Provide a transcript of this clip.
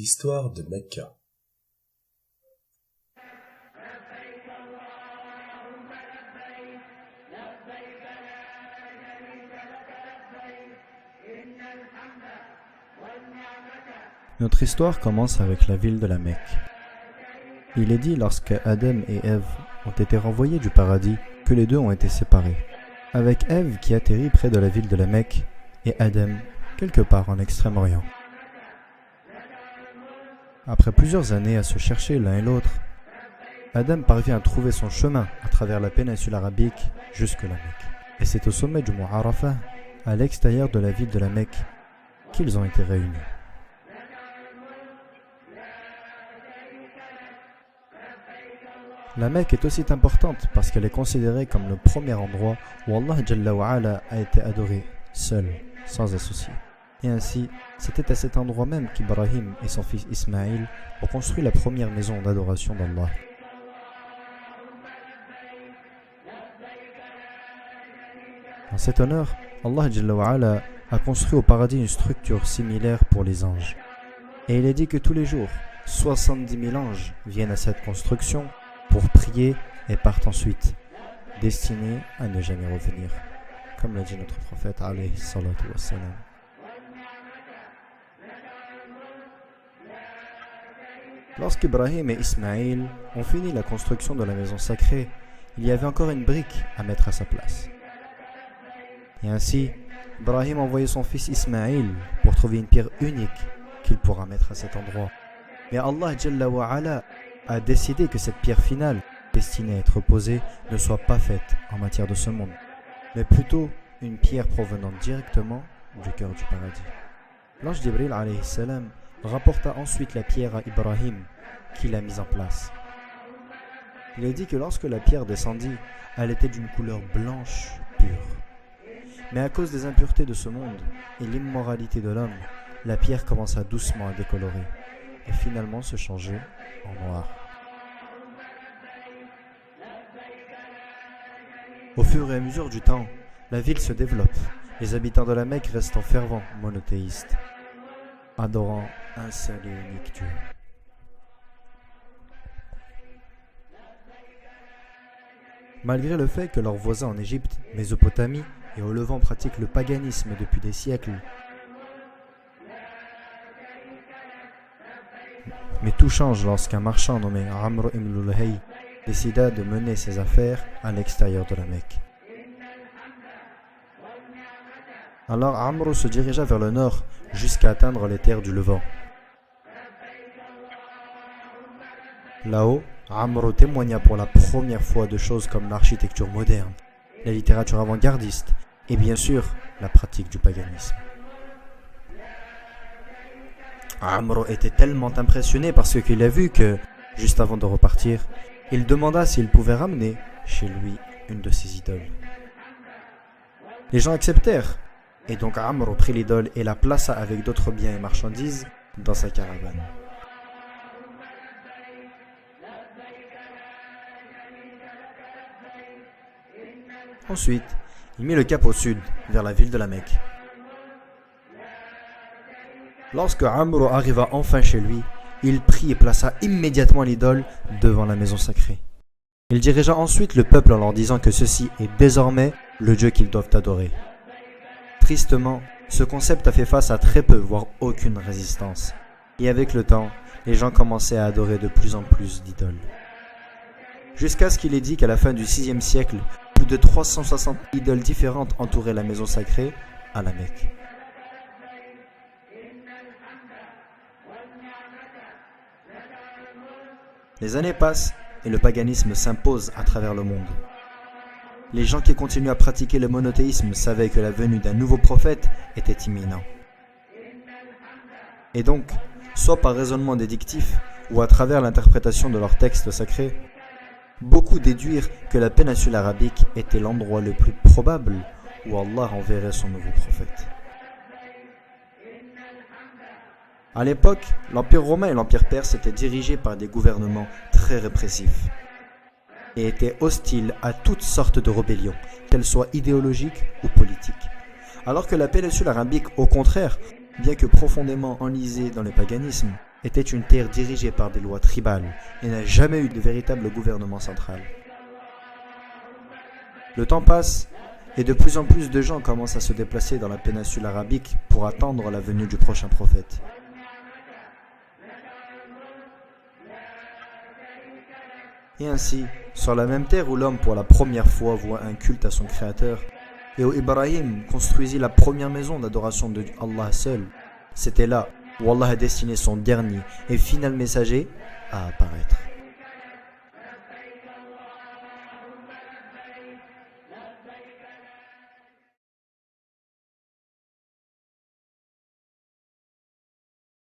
L'histoire de Mecca. Notre histoire commence avec la ville de la Mecque. Il est dit lorsque Adam et Ève ont été renvoyés du paradis que les deux ont été séparés, avec Ève qui atterrit près de la ville de la Mecque et Adam quelque part en Extrême-Orient. Après plusieurs années à se chercher l'un et l'autre, Adam parvient à trouver son chemin à travers la péninsule arabique jusque la Mecque. Et c'est au sommet du mont Arafat, à l'extérieur de la ville de la Mecque, qu'ils ont été réunis. La Mecque est aussi importante parce qu'elle est considérée comme le premier endroit où Allah Jalla wa Ala a été adoré, seul, sans associé. Et ainsi, c'était à cet endroit même qu'Ibrahim et son fils Ismaïl ont construit la première maison d'adoration d'Allah. En cet honneur, Allah Jalla wa Ala a construit au paradis une structure similaire pour les anges. Et il est dit que tous les jours, 70 000 anges viennent à cette construction pour prier et partent ensuite, destinés à ne jamais revenir, comme l'a dit notre prophète alayhi salatu wassalam. Lorsqu'Ibrahim et Ismaïl ont fini la construction de la maison sacrée, il y avait encore une brique à mettre à sa place. Et ainsi, Ibrahim a envoyé son fils Ismaïl pour trouver une pierre unique qu'il pourra mettre à cet endroit. Mais Allah Jalla wa Ala a décidé que cette pierre finale, destinée à être posée, ne soit pas faite en matière de ce monde, mais plutôt une pierre provenant directement du cœur du paradis. L'ange Jibril alayhi salam rapporta ensuite la pierre à Ibrahim, qui l'a mise en place. Il est dit que lorsque la pierre descendit, elle était d'une couleur blanche pure. Mais à cause des impuretés de ce monde et l'immoralité de l'homme, la pierre commença doucement à décolorer et finalement se changer en noir. Au fur et à mesure du temps, la ville se développe, les habitants de la Mecque restant fervents monothéistes, adorant un seul et unique Dieu. Malgré le fait que leurs voisins en Égypte, Mésopotamie et au Levant pratiquent le paganisme depuis des siècles, mais tout change lorsqu'un marchand nommé Amr ibn Luhay décida de mener ses affaires à l'extérieur de la Mecque. Alors Amr se dirigea vers le nord jusqu'à atteindre les terres du Levant. Là-haut, Amr témoigna pour la première fois de choses comme l'architecture moderne, la littérature avant-gardiste et bien sûr la pratique du paganisme. Amr était tellement impressionné par ce qu'il a vu que, juste avant de repartir, il demanda s'il pouvait ramener chez lui une de ses idoles. Les gens acceptèrent, et donc Amr prit l'idole et la plaça avec d'autres biens et marchandises dans sa caravane. Ensuite, il mit le cap au sud, vers la ville de la Mecque. Lorsque Amr arriva enfin chez lui, il prit et plaça immédiatement l'idole devant la maison sacrée. Il dirigea ensuite le peuple en leur disant que ceci est désormais le Dieu qu'ils doivent adorer. Tristement, ce concept a fait face à très peu, voire aucune résistance. Et avec le temps, les gens commençaient à adorer de plus en plus d'idoles. Jusqu'à ce qu'il est dit qu'à la fin du 6e siècle, plus de 360 idoles différentes entouraient la maison sacrée à la Mecque. Les années passent et le paganisme s'impose à travers le monde. Les gens qui continuent à pratiquer le monothéisme savaient que la venue d'un nouveau prophète était imminente. Et donc, soit par raisonnement déductif ou à travers l'interprétation de leurs textes sacrés, beaucoup déduirent que la péninsule arabique était l'endroit le plus probable où Allah enverrait son nouveau prophète. À l'époque, l'Empire romain et l'Empire perse étaient dirigés par des gouvernements très répressifs et étaient hostiles à toutes sortes de rébellions, qu'elles soient idéologiques ou politiques. Alors que la péninsule arabique, au contraire, bien que profondément enlisée dans le paganisme, était une terre dirigée par des lois tribales et n'a jamais eu de véritable gouvernement central. Le temps passe et de plus en plus de gens commencent à se déplacer dans la péninsule arabique pour attendre la venue du prochain prophète. Et ainsi, sur la même terre où l'homme pour la première fois voit un culte à son créateur, et où Ibrahim construisit la première maison d'adoration de Allah seul, c'était là où Allah a destiné son dernier et final messager à apparaître.